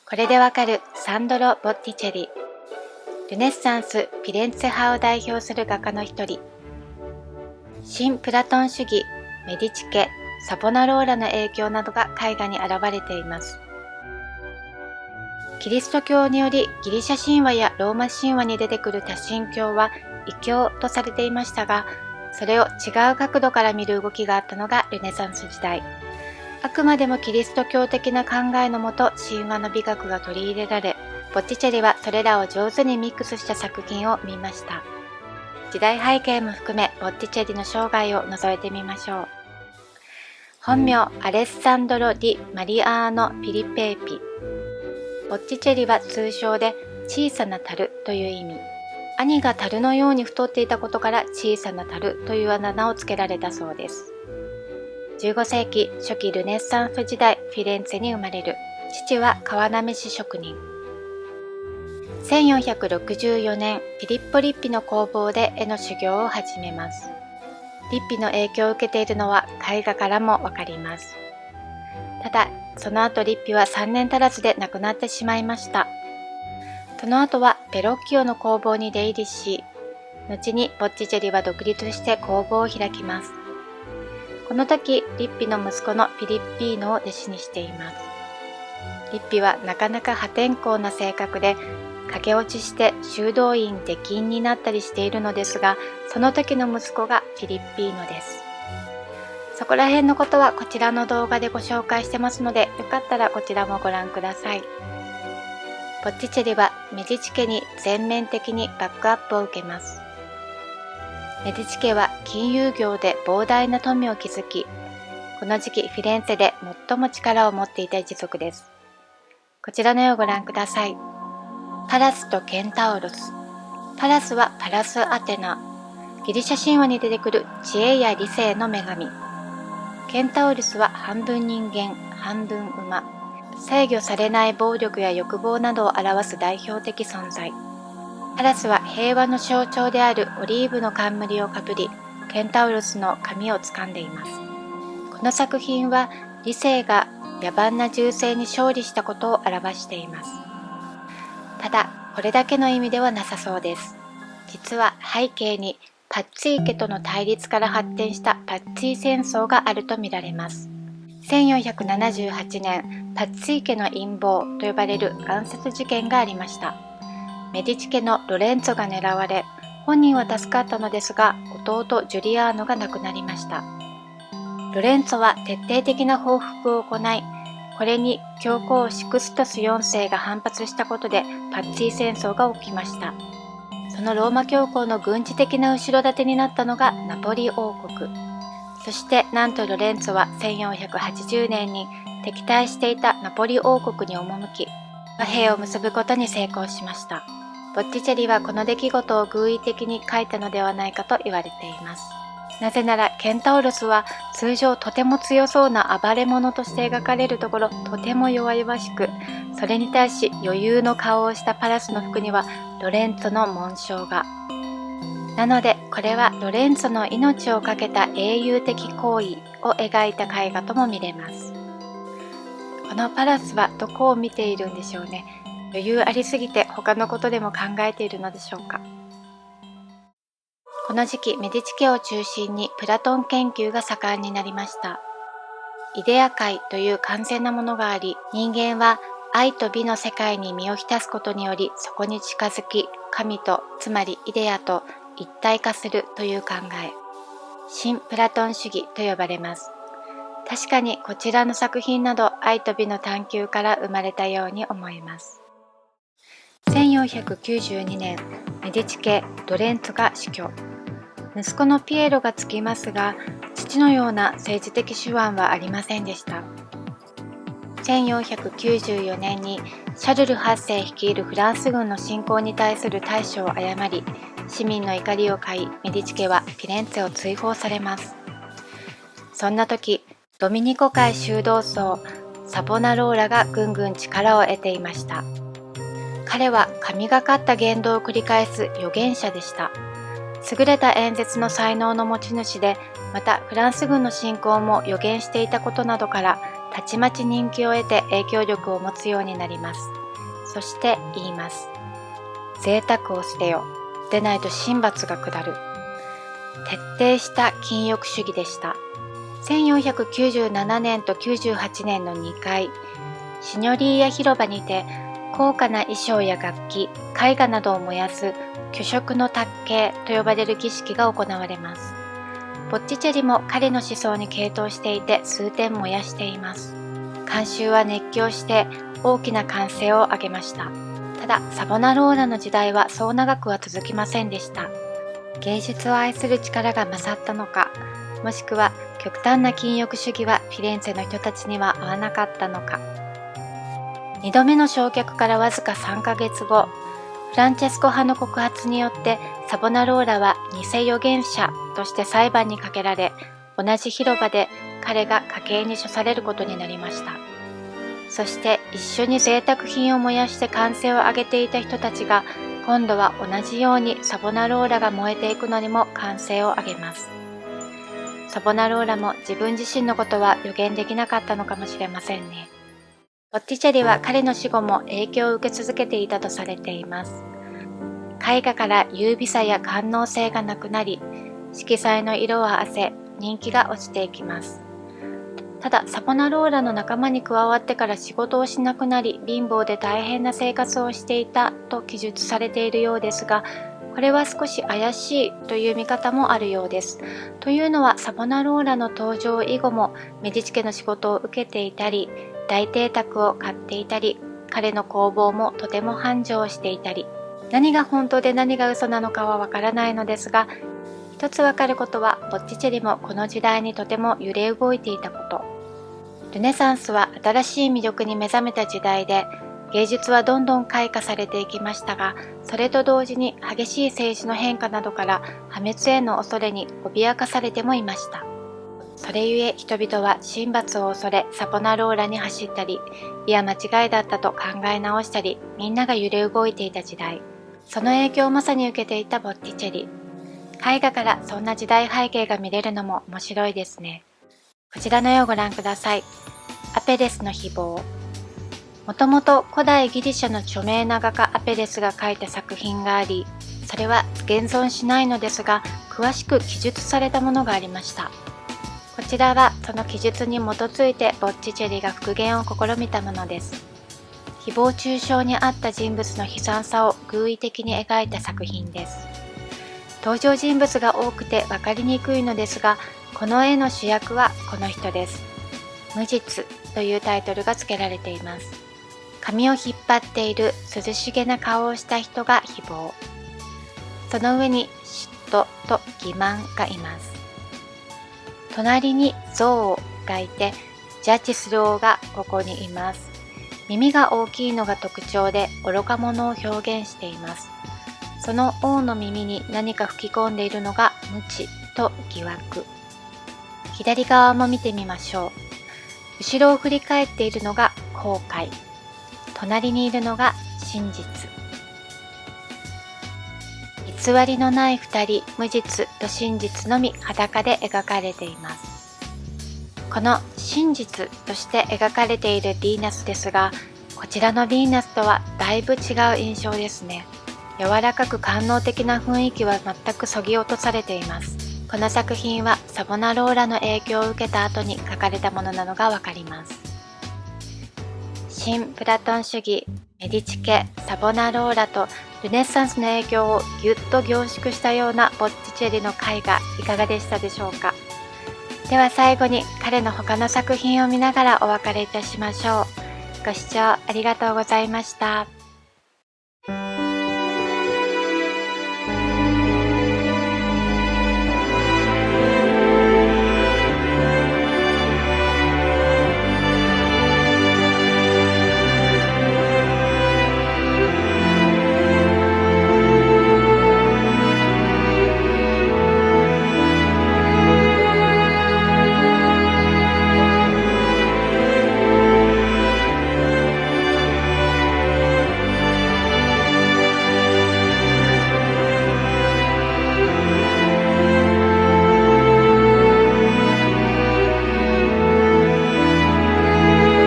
これでわかるサンドロ・ボッティチェリ。ルネッサンス・フィレンツェ派を代表する画家の一人。新プラトン主義、メディチ家、サボナローラの影響などが絵画に現れています。キリスト教によりギリシャ神話やローマ神話に出てくる多神教は異教とされていましたが、それを違う角度から見る動きがあったのがルネサンス時代。あくまでもキリスト教的な考えのもと神話の美学が取り入れられ、ボッティチェリはそれらを上手にミックスした作品を見ました。時代背景も含めボッティチェリの生涯を覗いてみましょう。本名アレッサンドロ・ディ・マリアーノ・フィリペーピ。ボッティチェリは通称で小さな樽という意味。兄が樽のように太っていたことから小さな樽というあだ名をつけられたそうです。15世紀初期ルネッサンス時代フィレンツェに生まれる。父は川なめし職人。1464年フィリッポ・リッピの工房で絵の修行を始めます。リッピの影響を受けているのは絵画からもわかります。ただその後リッピは3年足らずで亡くなってしまいました。その後はペロッキオの工房に出入りし、後にボッティチェリは独立して工房を開きます。この時、リッピの息子のフィリッピーノを弟子にしています。リッピはなかなか破天荒な性格で、駆け落ちして修道院出禁になったりしているのですが、その時の息子がフィリッピーノです。そこら辺のことはこちらの動画でご紹介してますので、よかったらこちらもご覧ください。ボッティチェリはメディチ家に全面的にバックアップを受けます。メディチ家は金融業で膨大な富を築き、この時期フィレンツェで最も力を持っていた一族です。こちらの絵をご覧ください。パラスとケンタウロス。パラスはパラスアテナ。ギリシャ神話に出てくる知恵や理性の女神。ケンタウロスは半分人間、半分馬。制御されない暴力や欲望などを表す代表的存在。パラスは平和の象徴であるオリーブの冠をかぶり、ケンタウロスの髪を掴んでいます。この作品は理性が野蛮な銃声に勝利したことを表しています。ただ、これだけの意味ではなさそうです。実は背景にパッツィー家との対立から発展したパッツィー戦争があるとみられます。1478年、パッツィー家の陰謀と呼ばれる暗殺事件がありました。メディチ家のロレンツォが狙われ、本人は助かったのですが、弟ジュリアーノが亡くなりました。ロレンツォは徹底的な報復を行い、これに教皇シクストス4世が反発したことでパッツィー戦争が起きました。そのローマ教皇の軍事的な後ろ盾になったのがナポリ王国。そしてなんとロレンツォは1480年に敵対していたナポリ王国に赴き、和平を結ぶことに成功しました。ボッティチェリはこの出来事を偶意的に描いたのではないかと言われています。なぜならケンタウロスは通常とても強そうな暴れ者として描かれるところとても弱々しく、それに対し余裕の顔をしたパラスの服にはロレンツォの紋章が。なのでこれはロレンツォの命を懸けた英雄的行為を描いた絵画とも見れます。このパラスはどこを見ているんでしょうね。余裕ありすぎて他のことでも考えているのでしょうか。この時期メディチ家を中心にプラトン研究が盛んになりました。イデア界という完全なものがあり、人間は愛と美の世界に身を浸すことによりそこに近づき、神とつまりイデアと一体化するという考え、新プラトン主義と呼ばれます。確かにこちらの作品など愛と美の探求から生まれたように思います。1492年、メディチ家ロレンツォが死去。息子のピエロがつきますが、父のような政治的手腕はありませんでした。1494年にシャルル8世率いるフランス軍の侵攻に対する対処を誤り、市民の怒りを買い、メディチ家はフィレンツェを追放されます。そんな時、ドミニコ会修道僧サボナローラがぐんぐん力を得ていました。彼は神がかった言動を繰り返す預言者でした。優れた演説の才能の持ち主で、またフランス軍の侵攻も予言していたことなどからたちまち人気を得て影響力を持つようになります。そして言います。贅沢を捨てよ。でないと神罰が下る。徹底した禁欲主義でした。1497年と98年の2回、シニョリーヤ広場にて高価な衣装や楽器、絵画などを燃やす巨色の卓形と呼ばれる儀式が行われます。ボッティチェリも彼の思想に傾倒していて数点燃やしています。観衆は熱狂して大きな歓声を上げました。ただサボナローラの時代はそう長くは続きませんでした。芸術を愛する力が勝ったのか、もしくは極端な禁欲主義はフィレンツェの人たちには合わなかったのか。2度目の焼却からわずか3ヶ月後、フランチェスコ派の告発によってサボナローラは偽預言者として裁判にかけられ、同じ広場で彼が家刑に処されることになりました。そして一緒に贅沢品を燃やして歓声を上げていた人たちが、今度は同じようにサボナローラが燃えていくのにも歓声を上げます。サボナローラも自分自身のことは予言できなかったのかもしれませんね。ボッティチェリは彼の死後も影響を受け続けていたとされています。絵画から優美さや官能性がなくなり、色彩の色は褪せ、人気が落ちていきます。ただサボナローラの仲間に加わってから仕事をしなくなり、貧乏で大変な生活をしていたと記述されているようですが、これは少し怪しいという見方もあるようです。というのはサボナローラの登場以後もメディチ家の仕事を受けていたり、大邸宅を買っていたり、彼の工房もとても繁盛していたり、何が本当で何が嘘なのかはわからないのですが、一つわかることはボッティチェリもこの時代にとても揺れ動いていたこと。ルネサンスは新しい魅力に目覚めた時代で、芸術はどんどん開花されていきましたが、それと同時に激しい政治の変化などから破滅への恐れに脅かされてもいました。それゆえ人々は神罰を恐れサボナローラに走ったり、いや間違いだったと考え直したり、みんなが揺れ動いていた時代。その影響をまさに受けていたボッティチェリ。絵画からそんな時代背景が見れるのも面白いですね。こちらの絵をご覧ください。アペレスの誹謗。もともと古代ギリシャの著名な画家アペレスが描いた作品があり、それは現存しないのですが、詳しく記述されたものがありました。こちらはその記述に基づいてボッティチェリが復元を試みたものです。誹謗中傷にあった人物の悲惨さを偶意的に描いた作品です。登場人物が多くて分かりにくいのですが、この絵の主役はこの人です。無実というタイトルが付けられています。髪を引っ張っている涼しげな顔をした人が誹謗。その上に嫉妬と欺瞞がいます。隣に憎悪がいて、ジャッジする王がここにいます。耳が大きいのが特徴で愚か者を表現しています。その王の耳に何か吹き込んでいるのが無知と疑惑。左側も見てみましょう。後ろを振り返っているのが後悔。隣にいるのが真実。偽りのない二人、無実と真実のみ裸で描かれています。この真実として描かれているヴィーナスですが、こちらのヴィーナスとはだいぶ違う印象ですね。柔らかく官能的な雰囲気は全く削ぎ落とされています。この作品はサボナローラの影響を受けた後に描かれたものなのがわかります。新プラトン主義、メディチ家、サボナローラとルネッサンスの影響をぎゅっと凝縮したようなボッティチェリの絵画、いかがでしたでしょうか。では最後に彼の他の作品を見ながらお別れいたしましょう。ご視聴ありがとうございました。